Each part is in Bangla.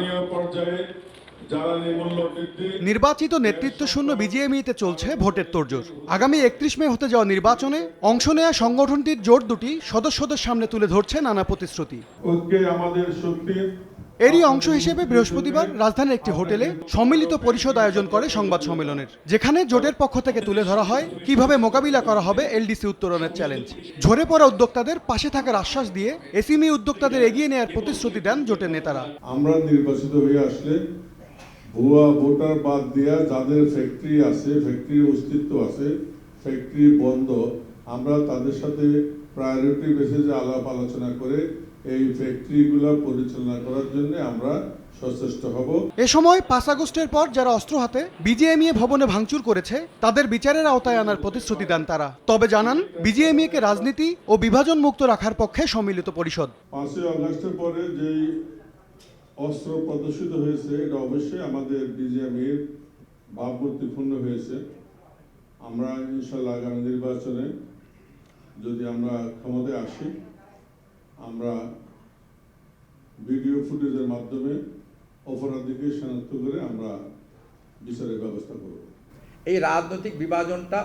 স্থানীয় পর্যায়ে নির্বাচিত নেতৃত্বশূন্য বিজিএমইতে চলছে ভোটের তোড়জোড়। আগামী 31 মে হতে যাওয়া নির্বাচনে অংশ নেয়া সংগঠনটির জোট দুটি সদস্যদের সামনে তুলে ধরছে নানা প্রতিশ্রুতি। এরই অংশ হিসেবে বৃহস্পতিবার রাজধানীর একটি হোটেলে সম্মিলিত পরিষদ আয়োজন করে সংবাদ সম্মেলনের, যেখানে জোটের পক্ষ থেকে তুলে ধরা হয় কিভাবে মোকাবিলা করা হবে এলডিসি উত্তরণের চ্যালেঞ্জ। ঝরে পড়া উদ্যোক্তাদের পাশে থাকার আশ্বাস দিয়ে এসএমই উদ্যোক্তাদের এগিয়ে নেওয়ার প্রতিশ্রুতি দেন জোটের নেতারা। আমরা নির্বাচিত হয়ে আসলে ভুয়া ভোটার বাদ দিয়া যাদের ফ্যাক্টরি আছে, ফ্যাক্টরির অস্তিত্ব আছে, ফ্যাক্টরি বন্ধ, আমরা তাদের সাথে প্রায়োরিটি বেসিসে আলাপ আলোচনা করে এই ফ্যাক্টরিগুলো পরিচালনা করার জন্য আমরা সচেষ্ট হব। এ সময় 5 আগস্টের পর যারা অস্ত্র হাতে বিজিএমইএ ভবনে ভাঙচুর করেছে তাদের বিচারের আওতায় আনার প্রতিশ্রুতি দেন তারা। তবে জানান বিজিএমইএকে রাজনীতি ও বিভাজন মুক্ত রাখার পক্ষে সম্মিলিত পরিষদ। 5 আগস্টের পরে যেই অস্ত্র প্রদর্শিত হয়েছে এটা অবশ্যই আমাদের বিজিএমইএর ভাবমূর্তিপূর্ণ হয়েছে। আমরা ইনশাআল্লাহ আগামী নির্বাচনে যদি আমরা ক্ষমতায় আসি, আমরা ভিডিও ফুটেজের মাধ্যমে অপরাধীকে শনাক্ত করে আমরা বিচারের ব্যবস্থা করব। এই রাজনৈতিক বিভাজনটা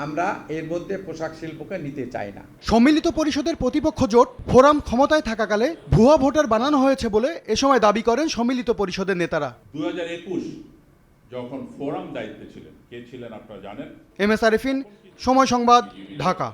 আমরা এর মধ্যে পোশাক শিল্পকে নিতে চাই না। সম্মিলিত পরিষদের প্রতিপক্ষ জোট ফোরাম ক্ষমতায় থাকাকালে ভুয়া ভোটার বানানো হয়েছে বলে এ সময় দাবি করেন সম্মিলিত পরিষদের নেতারা। 2021 যখন ফোরাম দায়িত্বে ছিলেন, কে ছিলেন আপনারা জানেন? এম এস আরিফিন, সময় সংবাদ, ঢাকা।